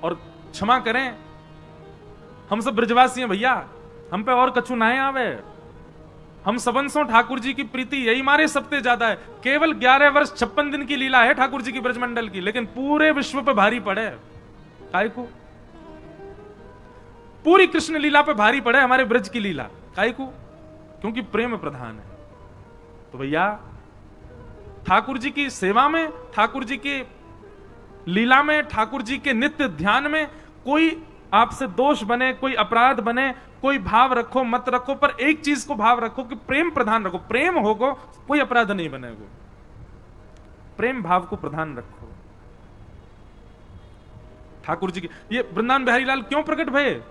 और क्षमा करें, हम सब ब्रजवासी हैं भैया, हम पे और कछु ना आवे। हम सबंसों ठाकुर जी की प्रीति यही मारे सबसे ज्यादा है। केवल 11 वर्ष 56 दिन की लीला है ठाकुर जी की ब्रजमंडल की, लेकिन पूरे विश्व पे भारी पड़े। काय को? पूरी कृष्ण लीला पे भारी पड़े हमारे ब्रज की लीला। काय को? क्योंकि प्रेम प्रधान है। तो भैया ठाकुर जी की सेवा में, ठाकुर जी की लीला में, ठाकुर जी के नित्य ध्यान में कोई आपसे दोष बने, कोई अपराध बने, कोई भाव रखो मत रखो, पर एक चीज को भाव रखो कि प्रेम प्रधान रखो। प्रेम होगो कोई अपराध नहीं बनेगा। प्रेम भाव को प्रधान रखो। ठाकुर जी की ये वृंदावन बिहारी लाल क्यों प्रकट भये?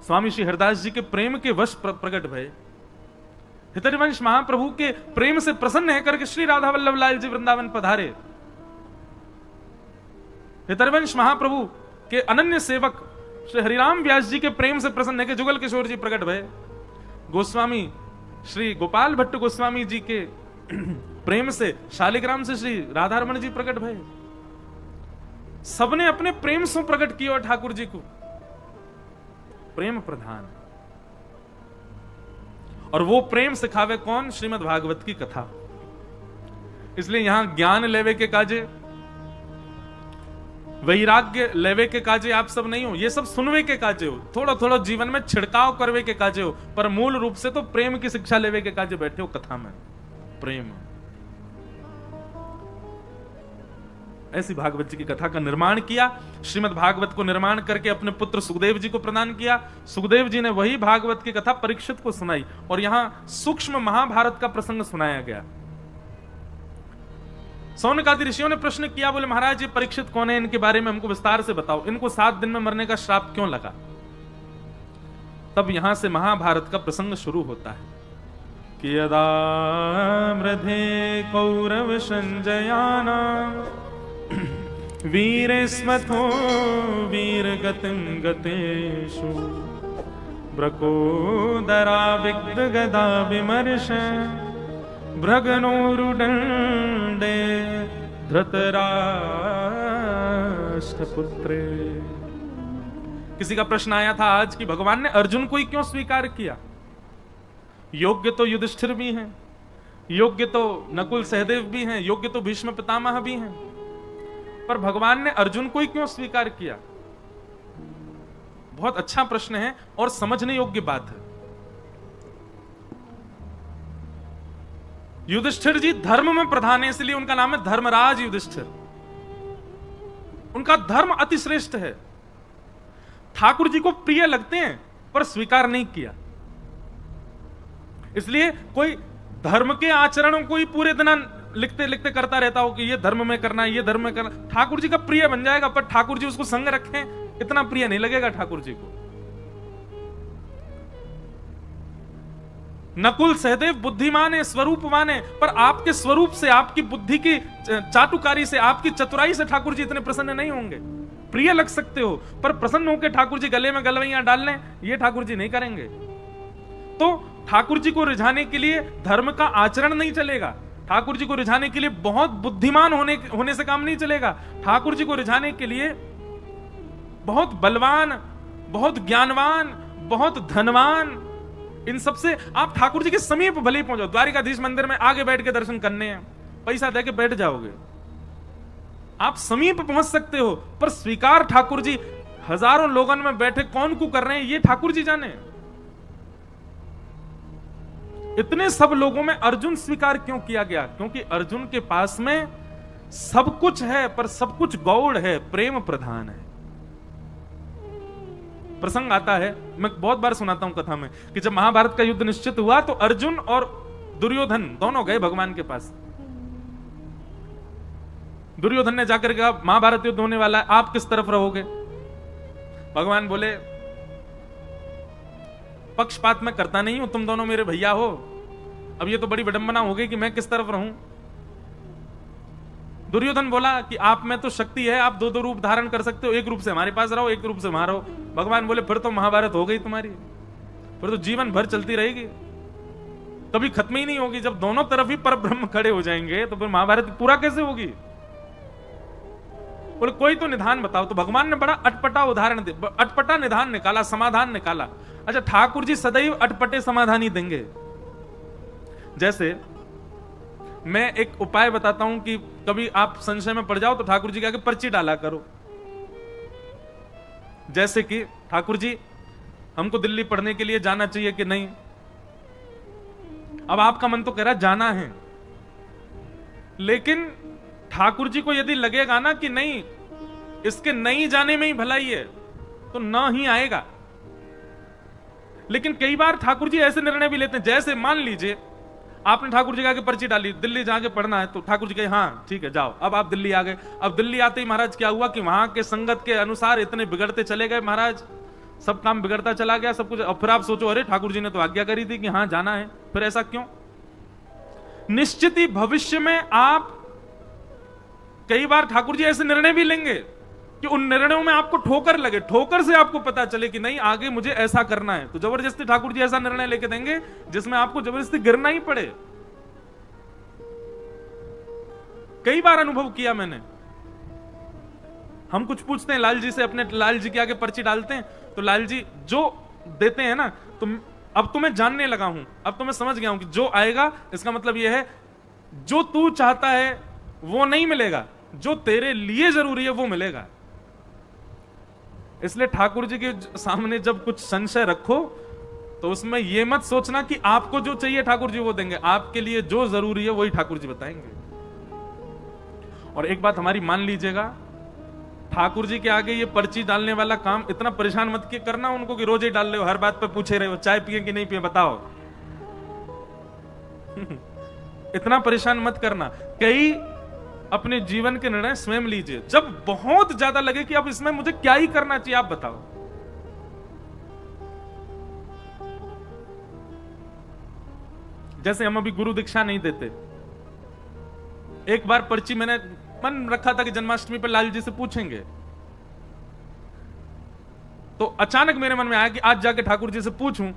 स्वामी श्री हरिदास जी के प्रेम के वश प्रकट भये। हितरिवंश महाप्रभु के प्रेम से प्रसन्न है करके श्री राधा वल्लभ लाल जी वृंदावन पधारे। हितरिवंश महाप्रभु के अनन्य सेवक श्री हरिराम व्यास जी के प्रेम से प्रसन्न है कि जुगल किशोर जी प्रकट भये। गोस्वामी श्री गोपाल भट्ट गोस्वामी जी के प्रेम से, शालिग्राम से श्री राधारमण जी प्रकट भये। सबने अपने प्रेम से प्रकट किया और ठाकुर जी को प्रेम प्रधान। और वो प्रेम सिखावे कौन? श्रीमद् भागवत की कथा। इसलिए यहां ज्ञान लेवे के काजे, वैराग्य लेवे के काजे आप सब नहीं हो, ये सब सुनवे के काजे हो, थोड़ा थोड़ा जीवन में छिड़काव करवे के काजे हो, पर मूल रूप से तो प्रेम की शिक्षा लेवे के काजे बैठे हो कथा में। प्रेम। ऐसी भागवत जी की कथा का निर्माण किया। श्रीमद् भागवत को निर्माण करके अपने पुत्र सुखदेव जी को प्रदान किया। सुखदेव जी ने वही भागवत की कथा परीक्षित को सुनाई और यहां सूक्ष्म महाभारत का प्रसंग सुनाया गया। सौनक आदि ऋषियों ने प्रश्न किया, बोले महाराज ये परीक्षित कौन है, इनके बारे में हमको विस्तार से बताओ, इनको 7 दिन में मरने का श्राप क्यों लगा? तब यहां से महाभारत का प्रसंग शुरू होता है कि यदा मृधे कौरव संजयाना वीरेस्मथो वीरगतिं गतेषु ब्रकोदरा विग्ध गदा विमर्श भ्रगनोरुदंडे धृतराष्ट्रपुत्रे। किसी का प्रश्न आया था आज कि भगवान ने अर्जुन को ही क्यों स्वीकार किया? योग्य तो युधिष्ठिर भी हैं, योग्य तो नकुल सहदेव भी हैं, योग्य तो भीष्म पितामह भी हैं, पर भगवान ने अर्जुन को ही क्यों स्वीकार किया? बहुत अच्छा प्रश्न है और समझने योग्य बात है। युधिष्ठिर जी धर्म में प्रधान है, इसलिए उनका नाम है धर्मराज युधिष्ठिर। उनका धर्म अति श्रेष्ठ है। ठाकुर जी को प्रिय लगते हैं पर स्वीकार नहीं किया, इसलिए कोई धर्म के आचरणों को ही पूरे दिन लिखते लिखते करता रहता हो कि ये धर्म में करना है, ये धर्म में करना, ठाकुर जी का प्रिय बन जाएगा, पर ठाकुर जी उसको संग रखें इतना प्रिय नहीं लगेगा ठाकुर जी को। नकुल सहदेव बुद्धिमान है, स्वरूपवान है, पर आपके स्वरूप से, आपकी बुद्धि की चाटुकारी से, आपकी चतुराई से ठाकुर जी इतने प्रसन्न नहीं होंगे। प्रिय लग सकते हो पर प्रसन्न होकर ठाकुर जी गले में गलवैयां डाल लें, ये ठाकुर जी नहीं करेंगे। तो ठाकुर जी को रिझाने के लिए धर्म का आचरण नहीं चलेगा, ठाकुर जी को रिझाने के लिए बहुत बुद्धिमान होने से काम नहीं चलेगा, ठाकुर जी को रिझाने के लिए बहुत बलवान, बहुत ज्ञानवान, बहुत धनवान, इन सबसे आप ठाकुर जी के समीप भले ही पहुंचो। द्वारिकाधीश मंदिर में आगे बैठ के दर्शन करने हैं, पैसा देके बैठ जाओगे, आप समीप पहुंच सकते हो, पर स्वीकार ठाकुर जी हजारों लोगों में बैठे कौन को कर रहे हैं ये ठाकुर जी जाने। इतने सब लोगों में अर्जुन स्वीकार क्यों किया गया? क्योंकि अर्जुन के पास में सब कुछ है पर सब कुछ गौड़ है, प्रेम प्रधान है। प्रसंग आता है, मैं बहुत बार सुनाता हूं कथा में, कि जब महाभारत का युद्ध निश्चित हुआ तो अर्जुन और दुर्योधन दोनों गए भगवान के पास। दुर्योधन ने जाकर कहा महाभारत युद्ध होने वाला है, आप किस तरफ रहोगे? भगवान बोले पक्षपात मैं करता नहीं हूं, तुम दोनों मेरे भैया हो, अब ये तो बड़ी विडंबना हो गई कि मैं किस तरफ रहूं। दुर्योधन बोला कि आप में तो शक्ति है, आप दो दो रूप धारण कर सकते हो, एक रूप से हमारे पास रहो, एक रूप से वहां रहो। भगवान बोले फिर तो महाभारत हो गई तुम्हारी, फिर तो जीवन भर चलती रहेगी, कभी खत्म ही नहीं होगी। जब दोनों तरफ ही परब्रह्म खड़े हो जाएंगे तो फिर महाभारत पूरा कैसे होगी? बोले कोई तो निधान बताओ। तो भगवान ने बड़ा अटपटा उदाहरण दे, अटपटा निधान निकाला, समाधान निकाला। अच्छा, ठाकुर जी सदैव अटपटे समाधान ही देंगे। जैसे मैं एक उपाय बताता हूं कि कभी आप संशय में पड़ जाओ तो ठाकुर जी के आगे पर्ची डाला करो। जैसे कि ठाकुर जी हमको दिल्ली पढ़ने के लिए जाना चाहिए कि नहीं। अब आपका मन तो कह रहा जाना है, लेकिन ठाकुर जी को यदि लगेगा ना कि नहीं, इसके नहीं जाने में ही भलाई है, तो ना ही आएगा। लेकिन कई बार ठाकुर जी ऐसे निर्णय भी लेते हैं, जैसे मान लीजिए आपने ठाकुर जी के आगे पर्ची डाली, दिल्ली जाके पढ़ना है, तो ठाकुर जी कहे हाँ ठीक है जाओ। अब आप दिल्ली आ गए। अब दिल्ली आते ही महाराज क्या हुआ कि वहां के संगत के अनुसार इतने बिगड़ते चले गए महाराज, सब काम बिगड़ता चला गया सब कुछ। अब फिर आप सोचो अरे ठाकुर जी ने तो आज्ञा करी थी कि हाँ जाना है, फिर ऐसा क्यों? निश्चित ही भविष्य में आप कई बार ठाकुर जी ऐसे निर्णय भी लेंगे कि उन निर्णयों में आपको ठोकर लगे, ठोकर से आपको पता चले कि नहीं आगे मुझे ऐसा करना है, तो जबरदस्ती ठाकुर जी ऐसा निर्णय लेके देंगे जिसमें आपको जबरदस्ती गिरना ही पड़े। कई बार अनुभव किया मैंने। हम कुछ पूछते हैं लाल जी से, अपने लाल जी के आगे पर्ची डालते हैं, तो लाल जी जो देते हैं ना, तो अब तो मैं जानने लगा हूं, अब तो मैं समझ गया हूं कि जो आएगा इसका मतलब यह है जो तू चाहता है वो नहीं मिलेगा, जो तेरे लिए जरूरी है वो मिलेगा। इसलिए ठाकुर जी के सामने जब कुछ संशय रखो तो उसमें यह मत सोचना कि आपको जो चाहिए ठाकुर जी वो देंगे, आपके लिए जो जरूरी है वही ठाकुर जी बताएंगे। और एक बात हमारी मान लीजिएगा, ठाकुर जी के आगे ये पर्ची डालने वाला काम इतना परेशान मत करना उनको कि रोज ही डाल रहे हो, हर बात पे पूछे रहे हो चाय पिए कि नहीं पिए बताओ। इतना परेशान मत करना। कई अपने जीवन के निर्णय स्वयं लीजिए, जब बहुत ज्यादा लगे कि अब इसमें मुझे क्या ही करना चाहिए आप बताओ। जैसे हम अभी गुरु दीक्षा नहीं देते, एक बार पर्ची मैंने मन रखा था कि जन्माष्टमी पर लाल जी से पूछेंगे, तो अचानक मेरे मन में आया कि आज जाके ठाकुर जी से पूछूं,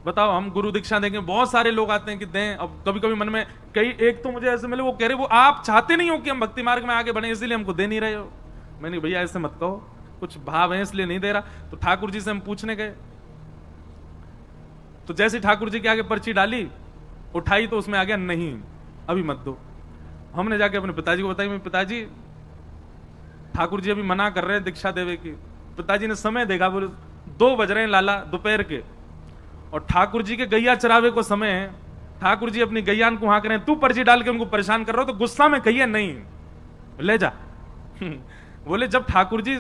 बताओ हम गुरु दीक्षा देंगे। बहुत सारे लोग आते हैं कि दें। अब कभी कभी मन में कई एक तो मुझे ऐसे मिले, वो कह रहे वो आप चाहते नहीं हो कि हम भक्ति मार्ग में आगे बढ़े इसलिए हमको दे नहीं रहे हो। मैंने भैया ऐसे मत कहो, कुछ भाव है इसलिए नहीं दे रहा। तो ठाकुर जी से हम पूछने गए, तो जैसे ठाकुर जी के आगे पर्ची डाली, उठाई तो उसमें आ गया नहीं अभी मत दो। हमने जाके अपने पिताजी को बताई, पिताजी ठाकुर जी अभी मना कर रहे हैं दीक्षा देवे की। पिताजी ने समय देखा, बोले 2 बज रहे हैं लाला दोपहर के, और ठाकुर जी के गैया चरावे को समय है, ठाकुर जी अपनी गैया को हाँक रहे हैं, तू पर्ची डाल के उनको परेशान कर रहा हो। तो गुस्सा में कहिए नहीं ले जा। बोले जब ठाकुर जी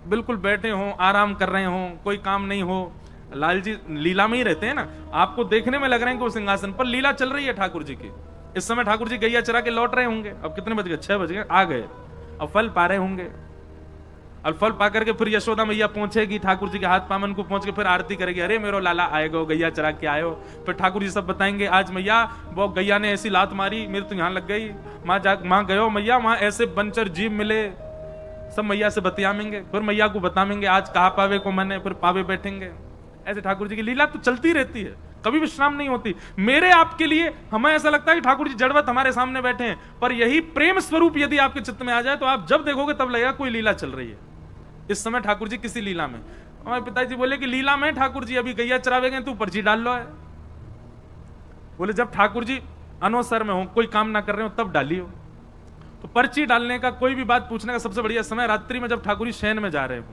बिल्कुल बैठे हो, आराम कर रहे हो, कोई काम नहीं हो, लाल जी लीला में ही रहते हैं ना, आपको देखने में लग रहे हैं कि वो सिंहासन पर लीला चल रही है ठाकुर जी की। इस समय ठाकुर जी गैया चरा के लौट रहे होंगे, अब कितने बज गए 6 बज गए, आ गए, अब फल पा रहे होंगे। और फल पा करके फिर यशोदा मैया पहुंचेगी, ठाकुर जी के हाथ पामन को पहुंच के फिर आरती करेगी, अरे मेरो लाला आएगा गैया चरा के आयो। फिर ठाकुर जी सब बताएंगे आज मैया वो गैया ने ऐसी लात मारी मेरे तो यहाँ लग गई, माँ गयो मैया वहां ऐसे बनचर जीव मिले, सब मैया से बतियामेंगे, फिर मैया को बताएंगे आज कहा पावे को मैंने, फिर पावे बैठेंगे। ऐसे ठाकुर जी की लीला तो चलती रहती है, कभी विश्राम नहीं होती। मेरे आपके लिए हमें ऐसा लगता है कि ठाकुर जी जड़वत हमारे सामने बैठे हैं, पर यही प्रेम स्वरूप यदि आपके चित्त में आ जाए तो आप जब देखोगे तब लगेगा कोई लीला चल रही है। इस समय ठाकुर जी किसी लीला में। हमारे पिताजी बोले कि लीला में ठाकुर जी अभी गैया चरावे गए, तू पर्ची डाल लो है। बोले जब ठाकुर जी अनवसर में हो, कोई काम ना कर रहे हो तब डालियो। तो पर्ची डालने का, कोई भी बात पूछने का सबसे बढ़िया समय रात्रि में जब ठाकुर जी शयन में जा रहे हो,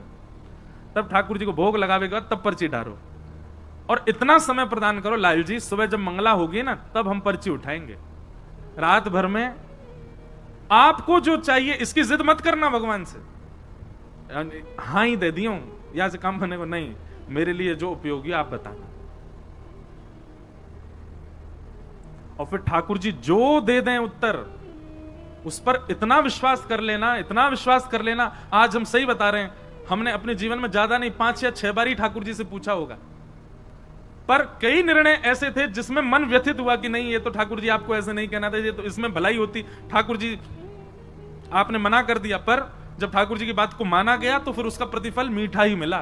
तब ठाकुर जी को भोग लगावेगा तब पर्ची डालो। और इतना समय प्रदान करो लाल जी, सुबह जब मंगला होगी ना तब हम पर्ची उठाएंगे। रात भर में आपको जो चाहिए इसकी जिद मत करना भगवान से, हाँ ही दे दियो यहां से काम करने को नहीं, मेरे लिए जो उपयोगी आप बताना। और फिर ठाकुर जी जो दे दें उत्तर, उस पर इतना विश्वास कर लेना, इतना विश्वास कर लेना। आज हम सही बता रहे हैं, हमने अपने जीवन में ज्यादा नहीं 5 या 6 बार ही ठाकुर जी से पूछा होगा, पर कई निर्णय ऐसे थे जिसमें मन व्यथित हुआ कि नहीं ये तो ठाकुर जी आपको ऐसे नहीं कहना था, ये तो इसमें भलाई होती, ठाकुर जी आपने मना कर दिया। पर जब ठाकुर जी की बात को माना गया तो फिर उसका प्रतिफल मीठा ही मिला।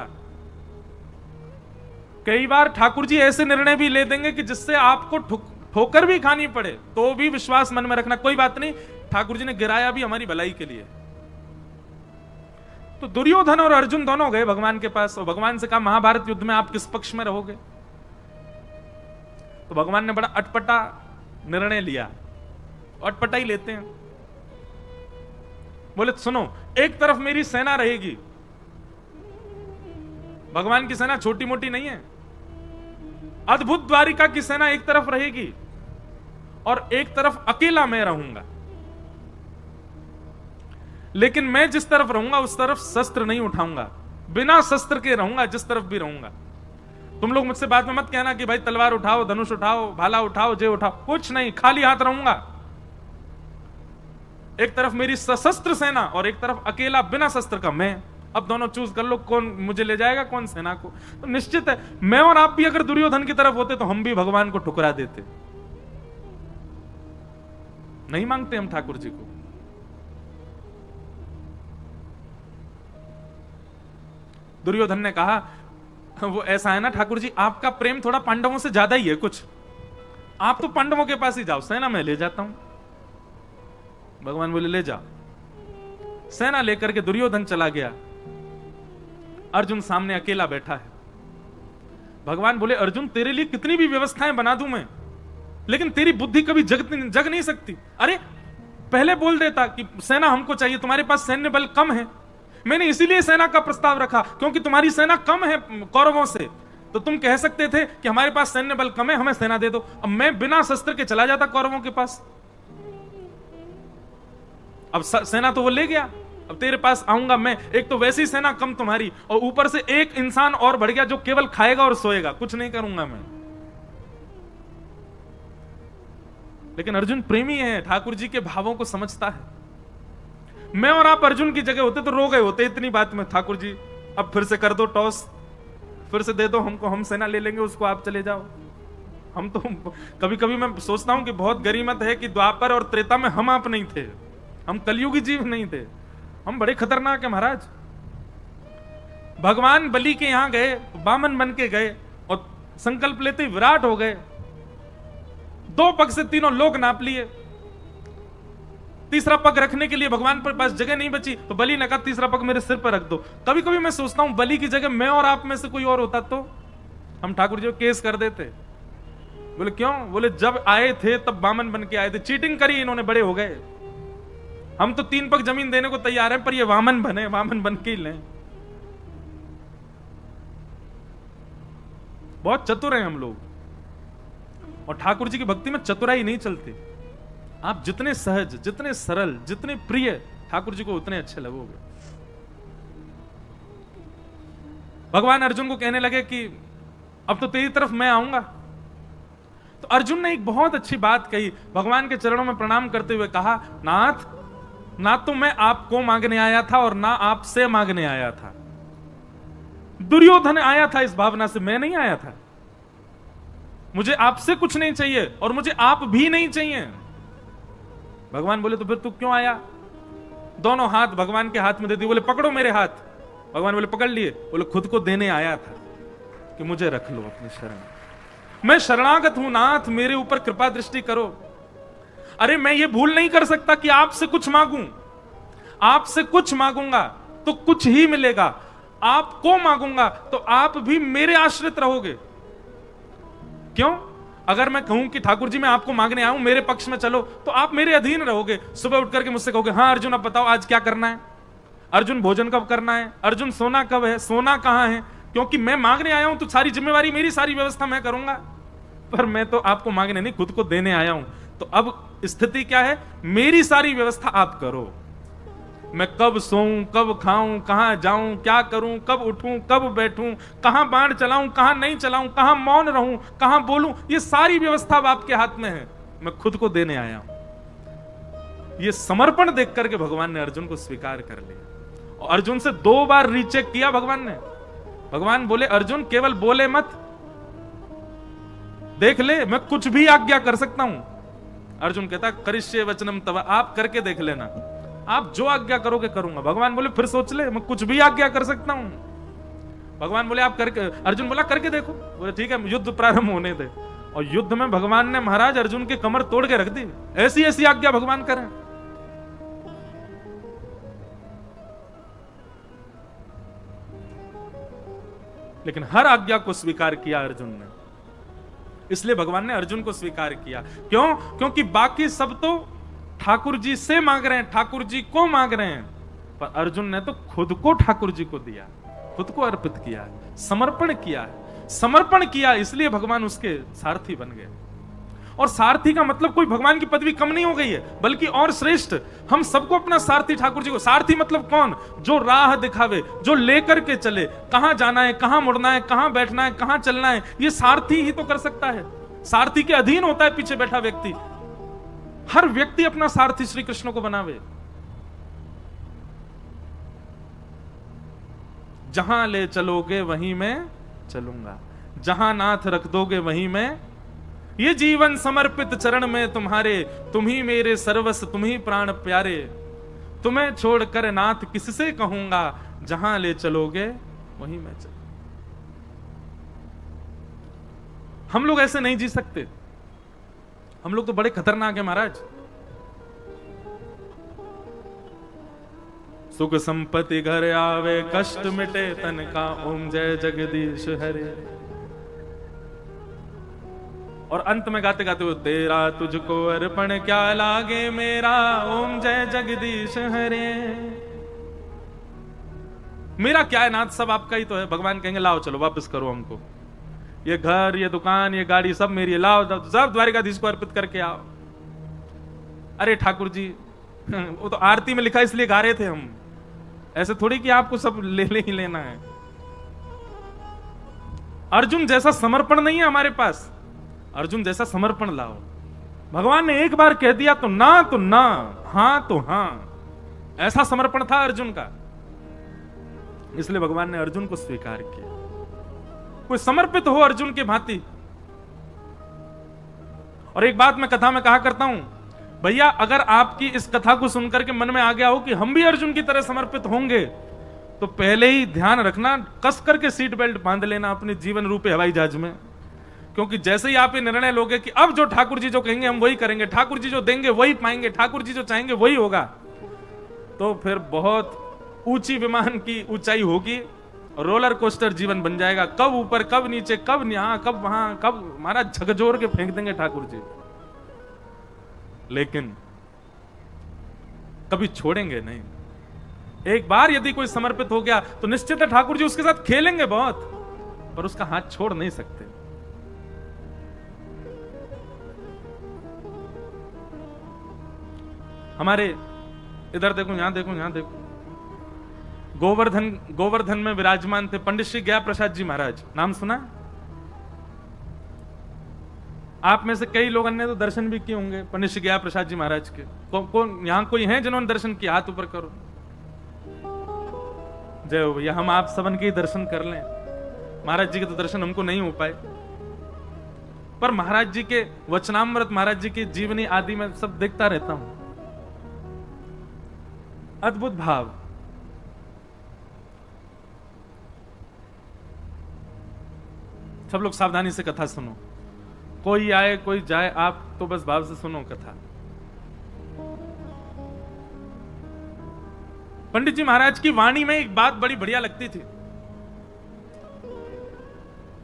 कई बार ठाकुर जी ऐसे निर्णय भी ले देंगे कि जिससे आपको ठोकर भी खानी पड़े तो भी विश्वास मन में रखना, कोई बात नहीं, ठाकुर जी ने गिराया भी हमारी भलाई के लिए। तो दुर्योधन और अर्जुन दोनों गए भगवान के पास और भगवान से कहा महाभारत युद्ध में आप किस पक्ष में रहोगे? तो भगवान ने बड़ा अटपटा निर्णय लिया, अटपटा ही लेते हैं। बोले सुनो, एक तरफ मेरी सेना रहेगी, भगवान की सेना छोटी मोटी नहीं है, अद्भुत द्वारिका की सेना एक तरफ रहेगी और एक तरफ अकेला मैं रहूंगा। लेकिन मैं जिस तरफ रहूंगा उस तरफ शस्त्र नहीं उठाऊंगा, बिना शस्त्र के रहूंगा जिस तरफ भी रहूंगा। तुम लोग मुझसे बाद में मत कहना कि भाई तलवार उठाओ, धनुष उठाओ, भाला उठाओ, जे उठाओ, कुछ नहीं, खाली हाथ रहूंगा। एक तरफ मेरी सशस्त्र सेना और एक तरफ अकेला बिना शस्त्र का मैं। अब दोनों चूज कर लो, कौन मुझे ले जाएगा, कौन सेना को। तो निश्चित है मैं और आप भी अगर दुर्योधन की तरफ होते तो हम भी भगवान को ठुकरा देते। नहीं मांगते हम ठाकुर जी को। दुर्योधन ने कहा वो ऐसा है ना ठाकुर जी, आपका प्रेम थोड़ा पांडवों से ज्यादा ही है कुछ, आप तो पांडवों के पास ही जाओ, सेना मैं ले जाता हूं। भगवान बोले ले जाओ। सेना लेकर के दुर्योधन चला गया, अर्जुन सामने अकेला बैठा है। भगवान बोले अर्जुन तेरे लिए कितनी भी व्यवस्थाएं बना दूं मैं, लेकिन तेरी बुद्धि कभी जग नहीं सकती। अरे पहले बोल देता कि सेना हमको चाहिए, तुम्हारे पास सैन्य बल कम है, मैंने इसीलिए सेना का प्रस्ताव रखा क्योंकि तुम्हारी सेना कम है कौरवों से, तो तुम कह सकते थे कि हमारे पास सैन्य बल कम है, हमें सेना दे दो। अब मैं बिना शस्त्र के चला जाता कौरवों के पास, अब सेना तो वो ले गया, अब तेरे पास आऊंगा मैं, एक तो वैसी सेना कम तुम्हारी और ऊपर से एक इंसान और बढ़ गया जो केवल खाएगा और सोएगा, कुछ नहीं करूंगा मैं। लेकिन अर्जुन प्रेमी है, ठाकुर जी के भावों को समझता है। मैं और आप अर्जुन की जगह होते तो रो गए होते इतनी बात में, ठाकुर जी अब फिर से कर दो टॉस, फिर से दे दो हमको, हम सेना ले लेंगे उसको, आप चले जाओ। हम तो कभी कभी मैं सोचता हूं कि बहुत गरीमत है कि द्वापर और त्रेता में हम आप नहीं थे, हम कलयुगी जीव नहीं थे, हम बड़े खतरनाक है महाराज। भगवान बलि के यहां गए, वामन बन के गए और संकल्प लेते ही विराट हो गए, 2 पग से तीनों लोग नाप लिए, तीसरा पग रखने के लिए भगवान पर पास जगह नहीं बची, तो बलि ने कहा तीसरा पग मेरे सिर पर रख दो। कभी कभी मैं सोचता हूं बलि की जगह मैं और आप में से कोई और होता तो हम ठाकुर जी को केस कर देते। बोले क्यों? बोले जब आए थे तब वामन बन के आए थे, चीटिंग करी इन्होंने, बड़े हो गए, हम तो 3 पग जमीन देने को तैयार हैं पर ये वामन बने, वामन बन के ही लें। बहुत चतुर हैं हम लोग, और ठाकुर जी की भक्ति में चतुराई नहीं चलती। आप जितने सहज, जितने सरल, जितने प्रिय ठाकुर जी को उतने अच्छे लगोगे। भगवान अर्जुन को कहने लगे कि अब तो तेरी तरफ मैं आऊंगा। तो अर्जुन ने एक बहुत अच्छी बात कही, भगवान के चरणों में प्रणाम करते हुए कहा नाथ, ना तो मैं आपको मांगने आया था और ना आपसे मांगने आया था, दुर्योधन आया था इस भावना से, मैं नहीं आया था। मुझे आपसे कुछ नहीं चाहिए और मुझे आप भी नहीं चाहिए। भगवान बोले तो फिर तू क्यों आया? दोनों हाथ भगवान के हाथ में दे दिए, बोले पकड़ो मेरे हाथ। भगवान बोले पकड़ लिए, बोले खुद को देने आया था कि मुझे रख लो अपनी शरण, मैं शरणागत हूं नाथ, मेरे ऊपर कृपा दृष्टि करो। अरे मैं ये भूल नहीं कर सकता कि आपसे कुछ मांगूं, आपसे कुछ मांगूंगा तो कुछ ही मिलेगा, आपको मांगूंगा तो आप भी मेरे आश्रित रहोगे। क्यों? अगर मैं कहूं कि ठाकुर जी मैं आपको मांगने आऊं, मेरे पक्ष में चलो, तो आप मेरे अधीन रहोगे। सुबह उठ करके मुझसे कहोगे हाँ अर्जुन अब बताओ आज क्या करना है, अर्जुन भोजन कब करना है, अर्जुन सोना कब है, सोना कहां है, क्योंकि मैं मांगने आया हूं तो सारी जिम्मेवारी मेरी, सारी व्यवस्था मैं करूंगा। पर मैं तो आपको मांगने नहीं, खुद को देने आया हूं। तो अब स्थिति क्या है, मेरी सारी व्यवस्था आप करो, मैं कब सोऊं, कब खाऊं, कहां जाऊं, क्या करूं, कब उठूं, कब बैठूं, कहां बाण चलाऊं, कहां नहीं चलाऊं, कहां मौन रहूं, कहां बोलूं, ये सारी व्यवस्था अब आपके हाथ में है, मैं खुद को देने आया हूं। ये समर्पण देख करके भगवान ने अर्जुन को स्वीकार कर लिया और अर्जुन से 2 बार रीचेक किया भगवान ने। भगवान बोले अर्जुन केवल बोले मत, देख ले मैं कुछ भी आज्ञा कर सकता हूं। अर्जुन कहता करिष्ये वचनम तव, आप करके देख लेना, आप जो आज्ञा करोगे करूंगा। भगवान बोले फिर सोच ले, मैं कुछ भी आज्ञा कर सकता हूं। भगवान बोले आप करके, अर्जुन बोला करके देखो। बोले ठीक है युद्ध प्रारंभ होने दे। और युद्ध में भगवान ने महाराज अर्जुन के कमर तोड़ के रख दी, ऐसी ऐसी आज्ञा भगवान करें। लेकिन हर आज्ञा को स्वीकार किया अर्जुन ने। इसलिए भगवान ने अर्जुन को स्वीकार किया। क्यों? क्योंकि बाकी सब तो ठाकुर जी से मांग रहे हैं, ठाकुर जी को मांग रहे हैं, पर अर्जुन ने तो खुद को ठाकुर जी को दिया, खुद को अर्पित किया, समर्पण किया। समर्पण किया, इसलिए भगवान उसके सारथी बन गए। और सारथी का मतलब कोई भगवान की पदवी कम नहीं हो गई है, बल्कि और श्रेष्ठ। हम सबको अपना सारथी ठाकुर जी को। सारथी मतलब कौन? जो राह दिखावे, जो लेकर के चले, कहां जाना है, कहां मुड़ना है, कहां बैठना है, कहां चलना है, ये सारथी ही तो कर सकता है। सारथी के अधीन होता है पीछे बैठा व्यक्ति। हर व्यक्ति अपना सारथी श्री कृष्ण को बनावे। जहां ले चलोगे वहीं मैं चलूंगा, जहां नाथ रख दोगे वहीं मैं। ये जीवन समर्पित चरण में तुम्हारे, तुम ही मेरे सर्वस्व, तुम ही प्राण प्यारे। तुम्हें छोड़कर नाथ किससे कहूंगा, जहां ले चलोगे वहीं मैं चल। हम लोग ऐसे नहीं जी सकते। हम लोग तो बड़े खतरनाक है महाराज। सुख संपत्ति घर आवे, कष्ट मिटे तन का, ओम जय जगदीश हरे। और अंत में गाते गाते वो, तेरा तुझको अर्पण क्या लागे मेरा, ओम जय जगदीश हरे। मेरा क्या है नाथ, सब आपका ही तो है। भगवान कहेंगे लाओ चलो वापस करो हमको, ये घर, ये दुकान, ये गाड़ी सब मेरी है, लाओ सब द्वारिकाधीश को अर्पित करके आओ। अरे ठाकुर जी, वो तो आरती में लिखा इसलिए गा रहे थे हम, ऐसे थोड़ी कि आपको सब ले ही लेना है। अर्जुन जैसा समर्पण नहीं है हमारे पास। अर्जुन जैसा समर्पण लाओ। भगवान ने एक बार कह दिया तो ना, हां तो हां, ऐसा समर्पण था अर्जुन का। इसलिए भगवान ने अर्जुन को स्वीकार किया। कोई समर्पित हो अर्जुन के भांति। और एक बात मैं कथा में कहा करता हूं, भैया अगर आपकी इस कथा को सुनकर के मन में आ गया हो कि हम भी अर्जुन की तरह समर्पित होंगे, तो पहले ही ध्यान रखना, कस करके सीट बेल्ट बांध लेना अपने जीवन रूपी हवाई जहाज में। क्योंकि जैसे ही आप ये निर्णय लोगे कि अब जो ठाकुर जी जो कहेंगे हम वही करेंगे, ठाकुर जी जो देंगे वही पाएंगे, ठाकुर जी जो चाहेंगे वही होगा, तो फिर बहुत ऊंची विमान की ऊंचाई होगी, रोलर कोस्टर जीवन बन जाएगा। कब ऊपर, कब नीचे, कब यहां, कब वहां, कब हमारा झकझोर के फेंक देंगे ठाकुर जी। लेकिन कभी छोड़ेंगे नहीं। एक बार यदि कोई समर्पित हो गया तो निश्चित है ठाकुर जी उसके साथ खेलेंगे बहुत, पर उसका हाथ छोड़ नहीं सकते। हमारे इधर देखो, यहां देखो, यहां देखो, गोवर्धन में विराजमान थे पंडित श्री गया प्रसाद जी महाराज। नाम सुना? आप में से कई लोगों ने तो दर्शन भी किए होंगे पंडित श्री गया प्रसाद जी महाराज के। कौन यहां कोई है जिन्होंने दर्शन किया? हाथ ऊपर करो। जय हो भैया, हम आप सबन के ही दर्शन कर लें। महाराज जी के तो दर्शन हमको नहीं हो पाए, पर महाराज जी के वचनामृत, महाराज जी की जीवनी आदि में सब देखता रहता हूं। अद्भुत भाव। सब लोग सावधानी से कथा सुनो, कोई आए कोई जाए, आप तो बस भाव से सुनो कथा। पंडित जी महाराज की वाणी में एक बात बड़ी बढ़िया लगती थी।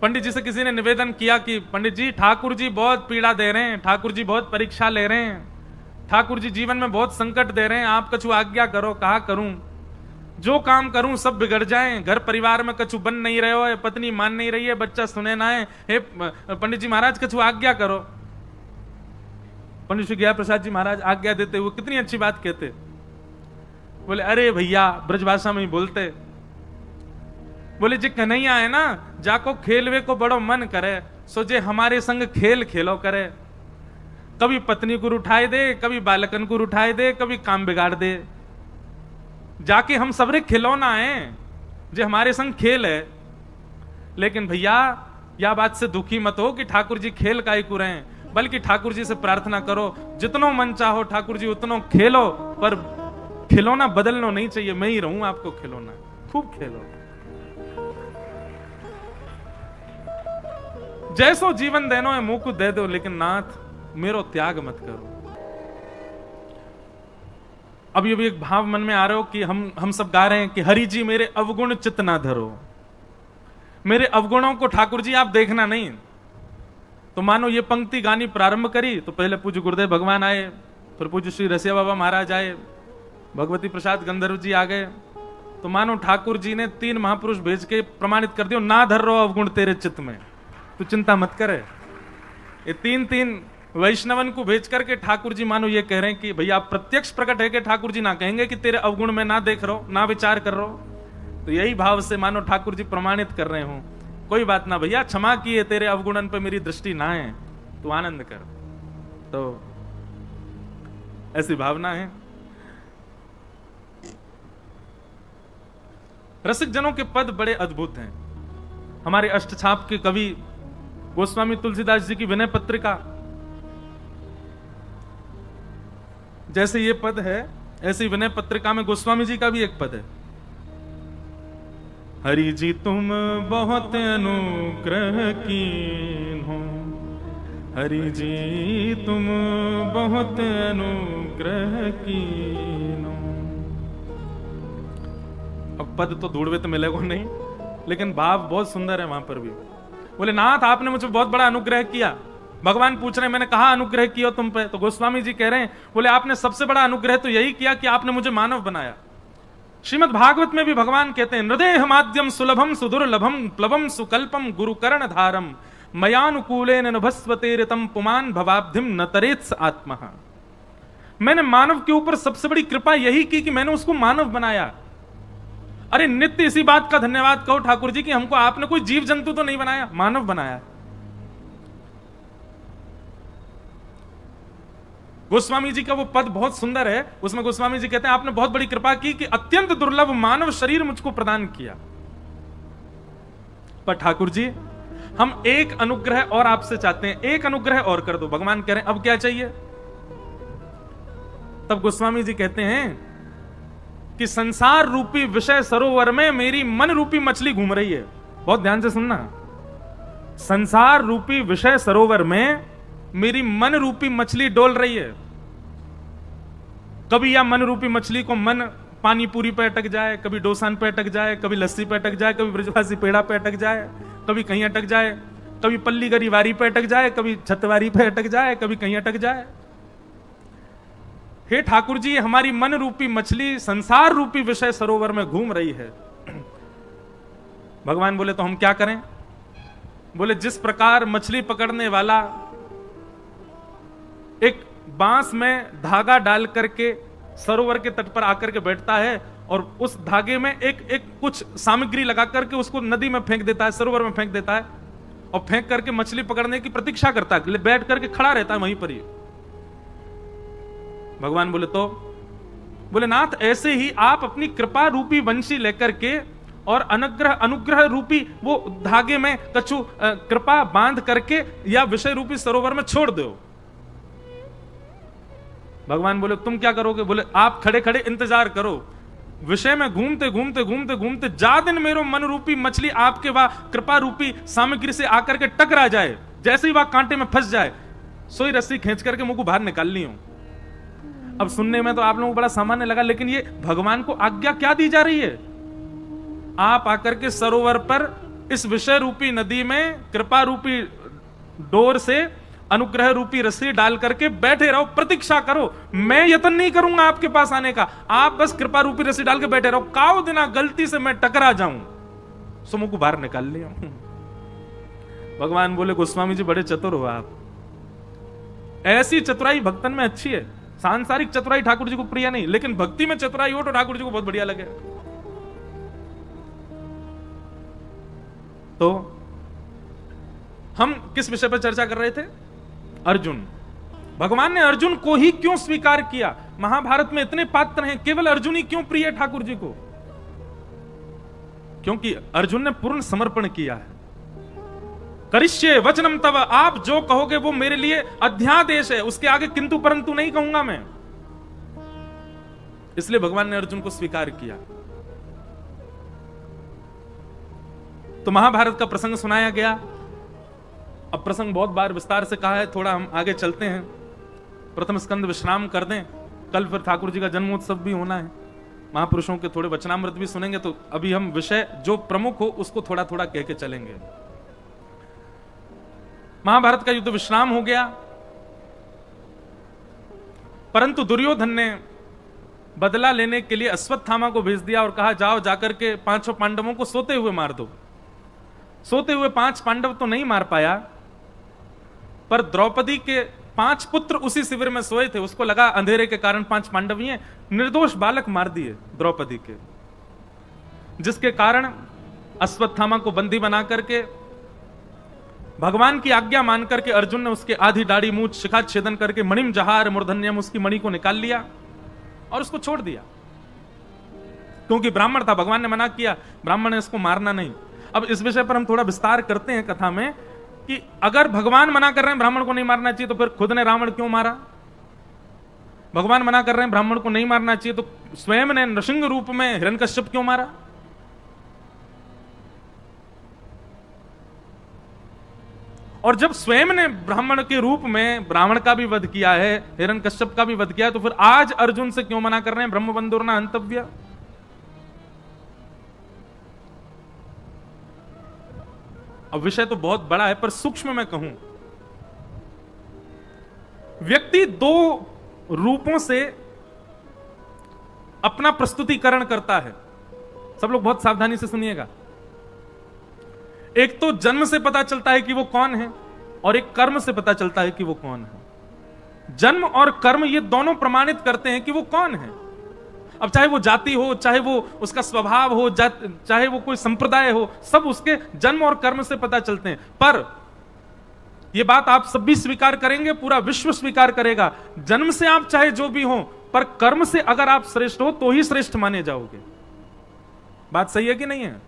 पंडित जी से किसी ने निवेदन किया कि पंडित जी, ठाकुर जी बहुत पीड़ा दे रहे हैं, ठाकुर जी बहुत परीक्षा ले रहे हैं, ठाकुर जी जीवन में बहुत संकट दे रहे हैं, आप कछु आज्ञा करो, कहा करूं, जो काम करूं सब बिगड़ जाएं, घर परिवार में कछु बन नहीं रहे हो, पत्नी मान नहीं रही है, बच्चा सुने ना है, हे पंडित जी महाराज कछु आज्ञा करो। पंडित श्री गया प्रसाद जी महाराज आज्ञा देते हुए कितनी अच्छी बात कहते, बोले अरे भैया, ब्रजभाषा में ही बोलते, बोले जी कन्हैया है ना, जाको खेलवे को बड़ो मन करे, सोचे हमारे संग खेल खेलो करे। कभी पत्नी को उठाए दे, कभी बालकन को उठाए दे, कभी काम बिगाड़ दे। जाके हम सबरे खिलौना है, जो हमारे संग खेल है। लेकिन भैया यह बात से दुखी मत हो कि ठाकुर जी खेल काहे को रहे, बल्कि ठाकुर जी से प्रार्थना करो, जितनो मन चाहो ठाकुर जी उतनो खेलो, पर खिलौना बदलना नहीं चाहिए, मैं ही रहूं आपको खिलौना, खूब खेलो। जैसो जीवन देनो है मुंह को दे दो, लेकिन नाथ मेरो त्याग मत करो। अब ये भी एक भाव मन में आ रहा हो कि हम सब गा रहे हैं कि हरि जी मेरे अवगुण चित्त ना धरो। मेरे अवगुणों को ठाकुर जी आप देखना नहीं। तो मानो ये पंक्ति गानी प्रारंभ करी तो पहले पूज्य गुरुदेव भगवान आए, फिर पूज्य श्री रसिया बाबा महाराज आए, भगवती प्रसाद गंधर्व जी आ गए। तो मानो ठाकुर जी ने 3 महापुरुष भेज के प्रमाणित कर दिया, ना धर रो अवगुण तेरे चित्त में, तू चिंता मत करे। ये 3 वैष्णवन को भेज करके ठाकुर जी मानो ये कह रहे हैं कि भैया आप प्रत्यक्ष प्रकट है कि ठाकुर जी ना कहेंगे कि तेरे अवगुण में ना देख रहो, ना विचार कर रहो। तो यही भाव से मानो ठाकुर जी प्रमाणित कर रहे हो, कोई बात ना भैया, क्षमा किए, तेरे अवगुणन पे मेरी दृष्टि ना है, तू आनंद कर। तो ऐसी भावना है। रसिक जनों के पद बड़े अद्भुत हैं। हमारे अष्टछाप के कवि गोस्वामी तुलसीदास जी की विनय पत्रिका, जैसे ये पद है ऐसी विनय पत्रिका में गोस्वामी जी का भी एक पद है। हरि जी तुम बहुत अनुग्रह कीन हो, हरि जी तुम बहुत अनुग्रह कीन हो। अब पद तो ढूंढवे तो मिलेगा नहीं, लेकिन भाव बहुत सुंदर है वहां पर भी। बोले नाथ आपने मुझे बहुत बड़ा अनुग्रह किया। भगवान पूछ रहे हैं मैंने कहा अनुग्रह किया तुम पे? तो गोस्वामी जी कह रहे हैं, बोले आपने सबसे बड़ा अनुग्रह तो यही किया कि आपने मुझे मानव बनाया। श्रीमद् भागवत में भी भगवान कहते हैं, हृदय माध्यम सुलभम सुदुर्लभम प्लवम सुकल्पम गुरुकर्ण धारम मयानुकूलेन नभस्वतेरितम पुमान भवाब्धिम न तरेत्स आत्मा। मैंने मानव के ऊपर सबसे बड़ी कृपा यही की कि मैंने उसको मानव बनाया। अरे नित्य इसी बात का धन्यवाद कहो ठाकुर जी कि हमको आपने कोई जीव जंतु तो नहीं बनाया, मानव बनाया। गोस्वामी जी का वो पद बहुत सुंदर है। उसमें गोस्वामी जी कहते हैं आपने बहुत बड़ी कृपा की कि अत्यंत दुर्लभ मानव शरीर मुझको प्रदान किया। पर ठाकुर जी हम एक अनुग्रह और आपसे चाहते हैं, एक अनुग्रह और कर दो। भगवान कह रहे हैं अब क्या चाहिए? तब गोस्वामी जी कहते हैं कि संसार रूपी विषय सरोवर में मेरी मन रूपी मछली घूम रही है। बहुत ध्यान से सुनना, संसार रूपी विषय सरोवर में मेरी मन रूपी मछली डोल रही है। कभी या मन रूपी मछली को मन पानी पूरी पे अटक जाए, कभी डोसान पे अटक जाए, कभी लस्सी पे अटक जाए, कभी ब्रजवासी पेड़ा पे अटक जाए, कभी कहीं अटक जाए, कभी पल्ली गरी वारी पे अटक जाए, कभी छतवारी पे अटक जाए, कभी कहीं अटक जाए। हे ठाकुर जी हमारी मन रूपी मछली संसार रूपी विषय सरोवर में घूम रही है। भगवान बोले तो हम क्या करें? बोले जिस प्रकार मछली पकड़ने वाला एक बांस में धागा डाल करके सरोवर के तट पर आकर के बैठता है और उस धागे में एक कुछ सामग्री लगा करके उसको नदी में फेंक देता है, सरोवर में फेंक देता है और फेंक करके मछली पकड़ने की प्रतीक्षा करता है, बैठ करके खड़ा रहता है वहीं पर ही। भगवान बोले तो बोले नाथ ऐसे ही आप अपनी कृपा रूपी वंशी लेकर के और अनुग्रह रूपी वो धागे में कछु कृपा बांध करके या विषय रूपी सरोवर में छोड़ दो। भगवान बोले तुम क्या करोगे? बोले आप खड़े खड़े इंतजार करो, विषय में घूमते घूमते घूमते घूमते जा दिन मेरो मन रूपी मछली आपके वह कृपा रूपी सामग्री से आकर के टकरा जाए, जैसे ही वह कांटे में फंस जाए सोई रस्सी खींच करके मुझको बाहर निकालनी हो। अब सुनने में तो आप लोगों को बड़ा सामान्य लगा, लेकिन ये भगवान को आज्ञा क्या दी जा रही है? आप आकर के सरोवर पर इस विषय रूपी नदी में कृपा रूपी डोर से अनुग्रह रूपी रस्सी डाल करके बैठे रहो, प्रतीक्षा करो। मैं यत्न नहीं करूंगा आपके पास आने का, आप बस कृपा रूपी रस्सी डाल के बैठे रहो। काओ दिना गलती से मैं टकरा जाऊं सो मुझको बाहर निकाल लिया। भगवान बोले गोस्वामी जी बड़े चतुर हो आप, ऐसी चतुराई भक्तन में अच्छी है। सांसारिक चतुराई ठाकुर जी को प्रिय नहीं, लेकिन भक्ति में चतुराई हो तो ठाकुर जी को बहुत बढ़िया लगे। तो हम किस विषय पर चर्चा कर रहे थे? अर्जुन। भगवान ने अर्जुन को ही क्यों स्वीकार किया? महाभारत में इतने पात्र हैं, केवल अर्जुन ही क्यों प्रिय है ठाकुर जी को? क्योंकि अर्जुन ने पूर्ण समर्पण किया है। करिष्ये वचनम तव, आप जो कहोगे वो मेरे लिए अध्यादेश है, उसके आगे किंतु परंतु नहीं कहूंगा मैं। इसलिए भगवान ने अर्जुन को स्वीकार किया। तो महाभारत का प्रसंग सुनाया गया। अब प्रसंग बहुत बार विस्तार से कहा है, थोड़ा हम आगे चलते हैं। प्रथम स्कंद विश्राम कर दें, कल फिर ठाकुर जी का जन्मोत्सव भी होना है। महापुरुषों के थोड़े वचनामृत भी सुनेंगे, तो अभी हम विषय जो प्रमुख हो उसको थोड़ा थोड़ा कह के चलेंगे। महाभारत का युद्ध विश्राम हो गया, परंतु दुर्योधन ने बदला लेने के लिए अश्वत्थामा को भेज दिया और कहा जाओ जाकर के 5 पांडवों को सोते हुए मार दो। सोते हुए 5 पांडव तो नहीं मार पाया, पर द्रौपदी के 5 पुत्र उसी शिविर में सोए थे, उसको लगा अंधेरे के कारण 5 पांडव ही हैं, निर्दोष बालक मार दिए द्रौपदी के, जिसके कारण अश्वत्थामा को बंदी बना करके भगवान की आज्ञा मान करके अर्जुन ने उसके आधी दाढ़ी मूछ शिखा छेदन करके मणिम जहार मूर्धन्यम उसकी मणि को निकाल लिया और उसको छोड़ दिया, क्योंकि ब्राह्मण था, भगवान ने मना किया, ब्राह्मण ने इसको मारना नहीं। अब इस विषय पर हम थोड़ा विस्तार करते हैं कथा में कि अगर भगवान मना कर रहे हैं ब्राह्मण को नहीं मारना चाहिए, तो फिर खुद ने रावण क्यों मारा? भगवान मना कर रहे हैं ब्राह्मण को नहीं मारना चाहिए, तो स्वयं ने नृसिंह रूप में हिरण्यकश्यप क्यों मारा? और जब स्वयं ने ब्राह्मण के रूप में ब्राह्मण का भी वध किया है, हिरण्यकश्यप का भी वध किया है, तो फिर आज अर्जुन से क्यों मना कर रहे हैं ब्रह्मबंधुर्ना हंतव्य? अब विषय तो बहुत बड़ा है, पर सूक्ष्म में कहूं, व्यक्ति 2 रूपों से अपना प्रस्तुतिकरण करता है। सब लोग बहुत सावधानी से सुनिएगा। एक तो जन्म से पता चलता है कि वो कौन है, और एक कर्म से पता चलता है कि वो कौन है। जन्म और कर्म ये दोनों प्रमाणित करते हैं कि वो कौन है। अब चाहे वो जाति हो, चाहे वो उसका स्वभाव हो, चाहे वो कोई संप्रदाय हो, सब उसके जन्म और कर्म से पता चलते हैं। पर ये बात आप सब भी स्वीकार करेंगे, पूरा विश्व स्वीकार करेगा, जन्म से आप चाहे जो भी हो, पर कर्म से अगर आप श्रेष्ठ हो तो ही श्रेष्ठ माने जाओगे। बात सही है कि नहीं है?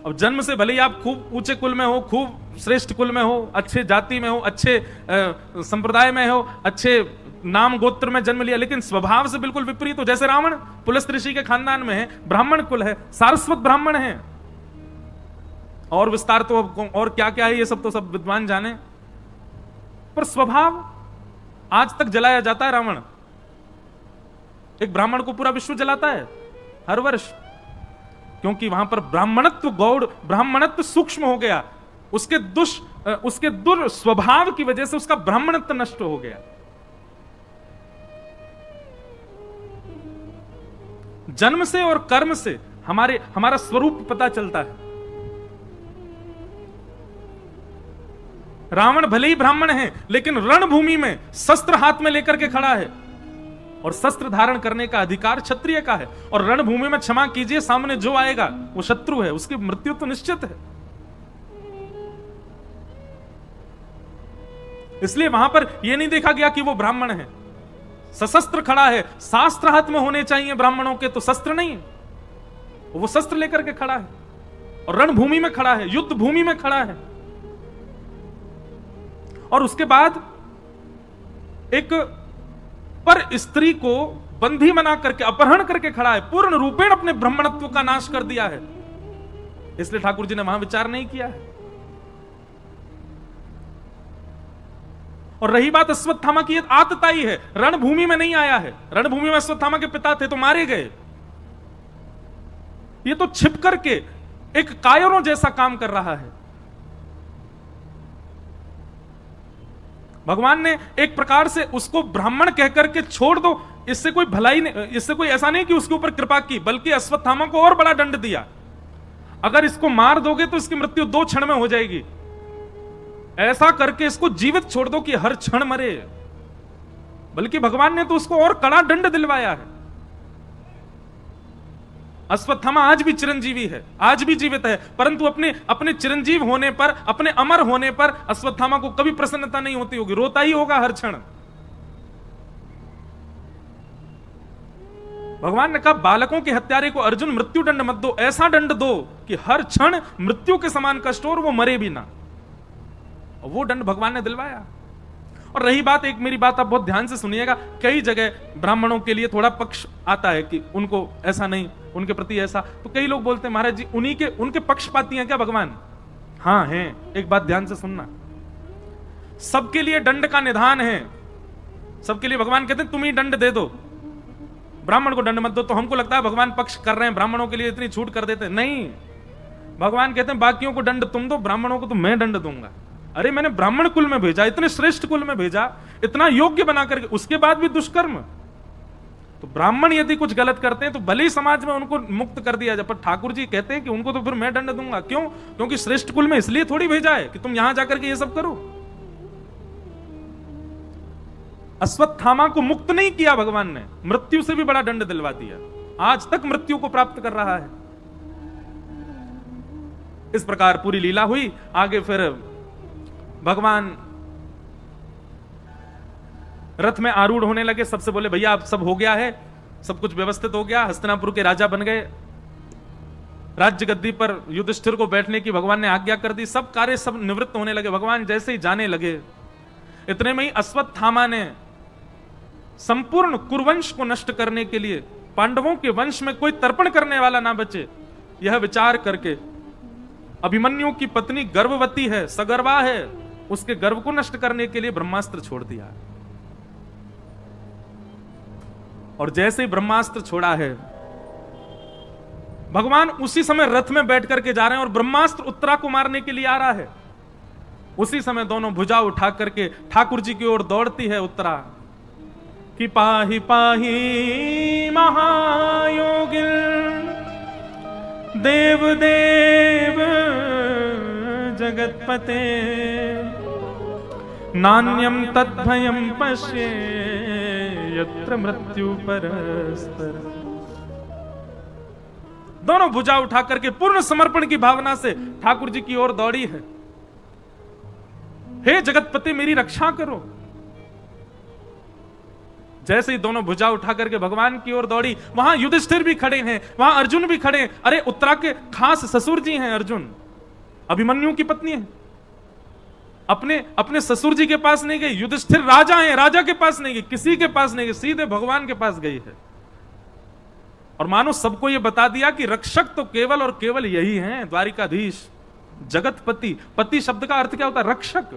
अब जन्म से भले ही आप खूब ऊंचे कुल में हो, खूब श्रेष्ठ कुल में हो, अच्छे जाति में हो, अच्छे संप्रदाय में हो, अच्छे नाम गोत्र में जन्म लिया, लेकिन स्वभाव से बिल्कुल विपरीत हो। जैसे रावण पुलस्त्य ऋषि के खानदान में है, ब्राह्मण कुल है, सारस्वत ब्राह्मण है, और विस्तार तो और क्या क्या है ये सब तो सब विद्वान जाने, पर स्वभाव आज तक जलाया जाता है। रावण एक ब्राह्मण को पूरा विश्व जलाता है हर वर्ष, क्योंकि वहां पर ब्राह्मणत्व गौड़, ब्राह्मणत्व सूक्ष्म हो गया, उसके दुर्स्वभाव की वजह से उसका ब्राह्मणत्व नष्ट हो गया। जन्म से और कर्म से हमारा स्वरूप पता चलता है। रावण भले ही ब्राह्मण है, लेकिन रणभूमि में शस्त्र हाथ में लेकर के खड़ा है, और शस्त्र धारण करने का अधिकार क्षत्रिय का है। और रणभूमि में क्षमा कीजिए, सामने जो आएगा वो शत्रु है, उसकी मृत्यु तो निश्चित है। इसलिए वहां पर यह नहीं देखा गया कि वो ब्राह्मण है, सशस्त्र खड़ा है। शास्त्र हाथ में होने चाहिए ब्राह्मणों के, तो शस्त्र नहीं, वो शस्त्र लेकर के खड़ा है और रणभूमि में खड़ा है, युद्ध भूमि में खड़ा है। और उसके बाद एक पर स्त्री को बंधी बना करके अपहरण करके खड़ा है, पूर्ण रूपेण अपने ब्राह्मणत्व का नाश कर दिया है। इसलिए ठाकुर जी ने वहां विचार नहीं किया है। और रही बात अश्वत्थामा की, आतताई है, रणभूमि में नहीं आया है। रणभूमि में अश्वत्थामा के पिता थे तो मारे गए, ये तो छिप करके एक कायरों जैसा काम कर रहा है। भगवान ने एक प्रकार से उसको ब्राह्मण कहकर के छोड़ दो, इससे कोई भलाई नहीं, इससे कोई ऐसा नहीं कि उसके ऊपर कृपा की, बल्कि अश्वत्थामा को और बड़ा दंड दिया। अगर इसको मार दोगे तो इसकी मृत्यु 2 क्षण में हो जाएगी, ऐसा करके इसको जीवित छोड़ दो कि हर क्षण मरे। बल्कि भगवान ने तो उसको और कड़ा दंड दिलवाया है। अश्वत्थामा आज भी चिरंजीवी है, आज भी जीवित है, परंतु अपने चिरंजीव होने पर, अपने अमर होने पर अश्वत्थामा को कभी प्रसन्नता नहीं होती होगी, रोता ही होगा हर क्षण। भगवान ने कहा बालकों के हत्यारे को अर्जुन मृत्यु दंड मत दो, ऐसा दंड दो कि हर क्षण मृत्यु के समान कष्ट हो और वो मरे भी ना। और वो दंड भगवान ने दिलवाया। और रही बात, एक मेरी बात आप बहुत ध्यान से सुनिएगा, कई जगह ब्राह्मणों के लिए थोड़ा पक्ष आता है कि उनको ऐसा नहीं, उनके प्रति ऐसा, तो कई लोग बोलते हैं महाराज जी उनके पक्षपाती हैं क्या भगवान? हाँ हैं। एक बात ध्यान से सुनना, सबके लिए दंड का निधान है, सबके लिए भगवान कहते हैं तुम ही दंड दे दो। ब्राह्मण को दंड मत दो, तो हमको लगता है भगवान पक्ष कर रहे हैं, ब्राह्मणों के लिए इतनी छूट कर देते हैं। नहीं, भगवान कहते हैं बाकियों को दंड तुम दो, ब्राह्मणों को तो मैं दंड दूंगा। अरे मैंने ब्राह्मण कुल में भेजा, इतने श्रेष्ठ कुल में भेजा, इतना योग्य बना करके, उसके बाद भी दुष्कर्म। तो ब्राह्मण यदि कुछ गलत करते हैं तो भले ही समाज में उनको मुक्त कर दिया जाए, पर ठाकुर जी कहते हैं कि उनको तो फिर मैं दंड दूंगा। क्यों? क्योंकि श्रेष्ठ कुल में इसलिए थोड़ी भेजा है कि तुम यहां जाकर के ये सब करो। अश्वत्थामा को मुक्त नहीं किया भगवान ने, मृत्यु से भी बड़ा दंड दिलवा दिया, आज तक मृत्यु को प्राप्त कर रहा है। इस प्रकार पूरी लीला हुई। आगे फिर भगवान रथ में आरूढ़ होने लगे, सबसे बोले भैया अब सब हो गया है, सब कुछ व्यवस्थित हो गया, हस्तिनापुर के राजा बन गए, राज्य गद्दी पर युधिष्ठिर को बैठने की भगवान ने आज्ञा कर दी, सब कार्य सब निवृत्त होने लगे। भगवान जैसे ही जाने लगे, इतने में ही अश्वत्थामा ने संपूर्ण कुरुवंश को नष्ट करने के लिए, पांडवों के वंश में कोई तर्पण करने वाला ना बचे, यह विचार करके अभिमन्यु की पत्नी गर्भवती है, सगर्भा है, उसके गर्भ को नष्ट करने के लिए ब्रह्मास्त्र छोड़ दिया। और जैसे ही ब्रह्मास्त्र छोड़ा है, भगवान उसी समय रथ में बैठ करके जा रहे हैं और ब्रह्मास्त्र उत्तरा को मारने के लिए आ रहा है। उसी समय दोनों भुजा उठा करके ठाकुर जी की ओर दौड़ती है उत्तरा कि पाहि पाहि महायोगिन देव देव जगतपते नान्यम तद्भयम पश्ये यत्र मृत्यु परस्पर। दोनों भुजा उठा करके पूर्ण समर्पण की भावना से ठाकुर जी की ओर दौड़ी है। हे जगतपति मेरी रक्षा करो। जैसे ही दोनों भुजा उठा करके भगवान की ओर दौड़ी, वहां युधिष्ठिर भी खड़े हैं, वहां अर्जुन भी खड़े हैं। अरे उत्तरा के खास ससुर जी हैं अर्जुन, अभिमन्यु की पत्नी है, अपने ससुर जी के पास नहीं गई। युधिष्ठिर राजा हैं, राजा के पास नहीं गई, किसी के पास नहीं गई, सीधे भगवान के पास गई है। और मानो सबको यह बता दिया कि रक्षक तो केवल और केवल यही हैं, द्वारिकाधीश जगतपति। पति शब्द का अर्थ क्या होता है? रक्षक।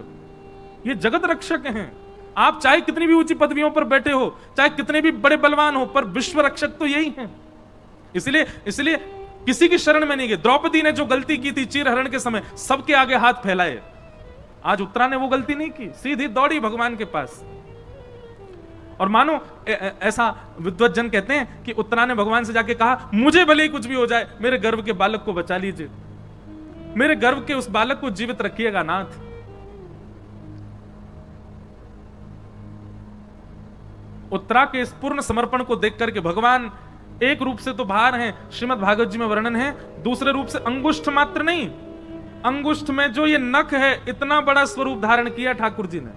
ये जगत रक्षक हैं। आप चाहे कितनी भी ऊंची पदवियों पर बैठे हो, चाहे कितने भी बड़े बलवान हो, पर विश्व रक्षक तो यही हैं। इसलिए किसी की शरण में नहीं गए। द्रौपदी ने जो गलती की थी चीरहरण के समय, सबके आगे हाथ फैलाए, आज उत्तरा ने वो गलती नहीं की, सीधी दौड़ी भगवान के पास। और मानो ऐसा विद्वज्जन कहते हैं कि उत्तरा ने भगवान से जाके कहा, मुझे भले ही कुछ भी हो जाए, मेरे गर्भ के बालक को बचा लीजिए, मेरे गर्भ के उस बालक को जीवित रखिएगा नाथ। उत्तरा के इस पूर्ण समर्पण को देख करके भगवान एक रूप से तो बाहर हैं, श्रीमद् भागवत जी में वर्णन है, दूसरे रूप से अंगुष्ठ मात्र नहीं, अंगुष्ठ में जो ये नख है, इतना बड़ा स्वरूप धारण किया ठाकुर जी ने।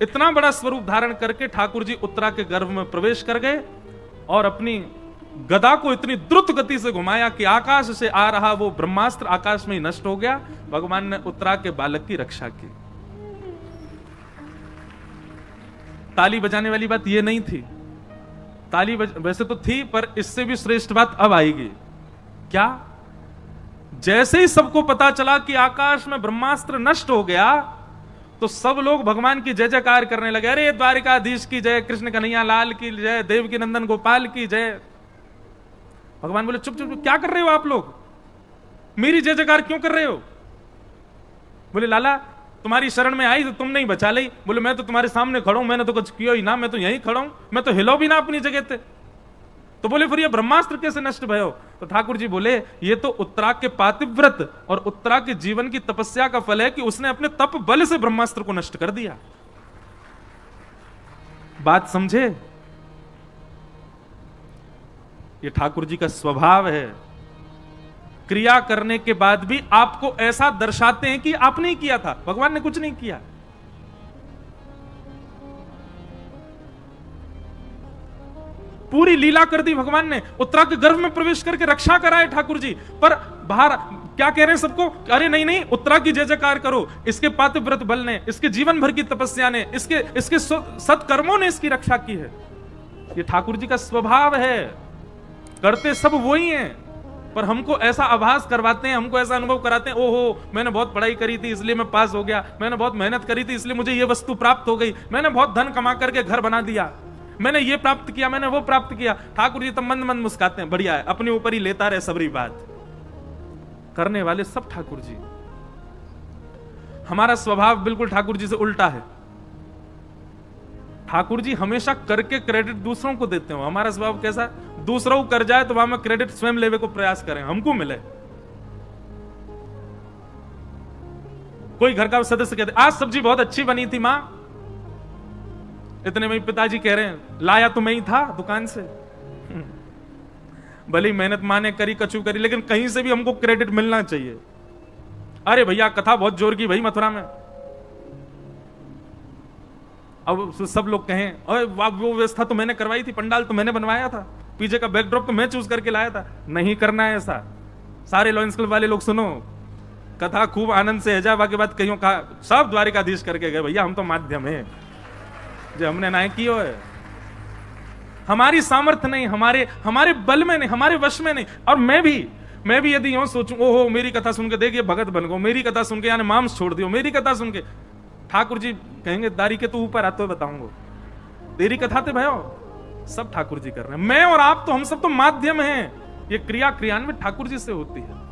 इतना बड़ा स्वरूप धारण करके ठाकुर जी उत्तरा के गर्भ में प्रवेश कर गए और अपनी गदा को इतनी द्रुत गति से घुमाया कि आकाश से आ रहा वो ब्रह्मास्त्र आकाश में ही नष्ट हो गया। भगवान ने उत्तरा के बालक की रक्षा की। ताली बजाने वाली बात ये नहीं थी, ताली वैसे तो थी, पर इससे भी श्रेष्ठ बात अब आएगी। क्या? जैसे ही सबको पता चला कि आकाश में ब्रह्मास्त्र नष्ट हो गया, तो सब लोग भगवान की जय जयकार करने लगे। अरे द्वारिकाधीश की जय, कृष्ण कन्हैया लाल की जय, देवकी नंदन गोपाल की जय। भगवान बोले, चुप चुप, क्या कर रहे हो आप लोग? मेरी जय जयकार क्यों कर रहे हो? बोले, लाला तुम्हारी शरण में आई तो तुम नहीं बचा ली। बोले, मैं तो तुम्हारे सामने खड़ा हूं, मैंने तो कुछ किया ही ना, मैं तो यहीं खड़ा हूं, मैं तो हिलो भी ना अपनी जगह पे। तो बोले, फिर ये ब्रह्मास्त्र कैसे नष्ट भयो? तो ठाकुर जी बोले, ये तो उत्तरा के पातिव्रत और उत्तरा के जीवन की तपस्या का फल है कि उसने अपने तप बल से ब्रह्मास्त्र को नष्ट कर दिया। बात समझे? ये ठाकुर जी का स्वभाव है। क्रिया करने के बाद भी आपको ऐसा दर्शाते हैं कि आपने ही किया था, भगवान ने कुछ नहीं किया। पूरी लीला कर दी भगवान ने, उत्तरा के गर्भ में प्रवेश करके रक्षा कराए ठाकुर जी। पर बाहर क्या कह रहे हैं सबको? अरे नहीं नहीं, उत्तरा की जय जयकार करो, इसके पातिव्रत बल ने, इसके जीवन भर की तपस्या ने, इसके सत्कर्मों ने इसकी रक्षा की है। ये ठाकुर जी का स्वभाव है। करते सब वो ही हैं, पर हमको ऐसा आभास करवाते हैं, हमको ऐसा अनुभव कराते हैं, ओहो मैंने बहुत पढ़ाई करी थी इसलिए मैं पास हो गया, मैंने बहुत मेहनत करी थी इसलिए मुझे ये वस्तु प्राप्त हो गई, मैंने बहुत धन कमा करके घर बना दिया, मैंने ये प्राप्त किया, मैंने वो प्राप्त किया। ठाकुर जी तो मंद मंद मुस्काते हैं, बढ़िया है, अपने ऊपर ही लेता रहे सबरी बात। करने वाले सब ठाकुर जी। हमारा स्वभाव बिल्कुल ठाकुर जी से उल्टा है। ठाकुर जी हमेशा करके क्रेडिट दूसरों को देते हो। हमारा स्वभाव कैसा है, दूसरों को कर जाए तो वहां में क्रेडिट स्वयं लेवे को प्रयास करें, हमको मिले। कोई घर का सदस्य कहते आज सब्जी बहुत अच्छी बनी थी मां, इतने में पिताजी कह रहे हैं लाया तो मैं ही था दुकान से। भली मेहनत मां ने करी, कचू करी, लेकिन कहीं से भी हमको क्रेडिट मिलना चाहिए। अरे भैया कथा बहुत जोर की भाई मथुरा में। अब सब लोग कहें अरे वो व्यवस्था तो मैंने करवाई थी, पंडाल तो मैंने बनवाया था, पीछे का बैकड्रॉप तो मैं चूज करके लाया था। नहीं करना है ऐसा। सारे लॉयंस क्लब वाले लोग सुनो, कथा खूब आनंद से हैजा, बाकी बात कहीं कहा सब द्वारिकाधीश करके गए, भैया हम तो माध्यम है जो हमने ना कियो है। हमारी सामर्थ्य नहीं, हमारे बल में नहीं, हमारे वश में नहीं। और मैं भी यदि यूं सोचूं ओहो मेरी कथा सुन के देखिए भगत बन गो, मेरी कथा सुन के यानी मांस छोड़ दियो, मेरी कथा सुन के, ठाकुर जी कहेंगे दारी के तो ऊपर आ तो बताऊंगा, तेरी कथा थे भयो सब ठाकुर जी कर रहे हैं। मैं और आप तो हम सब तो माध्यम हैं। ये क्रिया क्रियान्वित ठाकुर जी से होती है।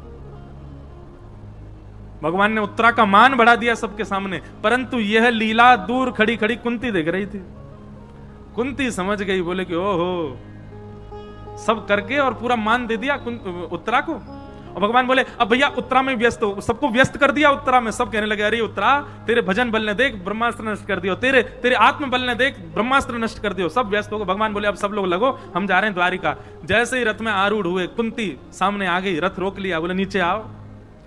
भगवान ने उत्तरा का मान बढ़ा दिया सबके सामने, परंतु यह लीला दूर खड़ी खड़ी कुंती देख रही थी। कुंती समझ गई, बोले कि ओहो सब करके और पूरा मान दे दिया उत्तरा को। और भगवान बोले अब भैया उत्तरा में व्यस्त हो, सबको व्यस्त कर दिया उत्तरा में। सब कहने लगे अरे उत्तरा तेरे भजन बल ने देख ब्रह्मास्त्र नष्ट कर दियो, तेरे आत्म बल ने देख ब्रह्मास्त्र नष्ट कर दियो, सब व्यस्त हो गए। भगवान बोले अब सब लोग लगो, हम जा रहे हैं द्वारिका। जैसे ही रथ में आरूढ़ हुए, कुंती सामने आ गई, रथ रोक लिया, बोले नीचे आओ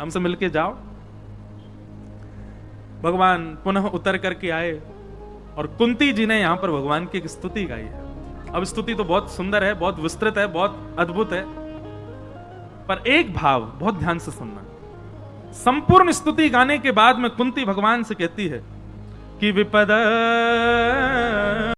हमसे मिलके जाओ। भगवान पुनः उतर करके आए और कुंती जी ने यहां पर भगवान की एक स्तुति गाई है। अब स्तुति तो बहुत सुंदर है, बहुत विस्तृत है, बहुत अद्भुत है, पर एक भाव बहुत ध्यान से सुनना। संपूर्ण स्तुति गाने के बाद में कुंती भगवान से कहती है कि विपद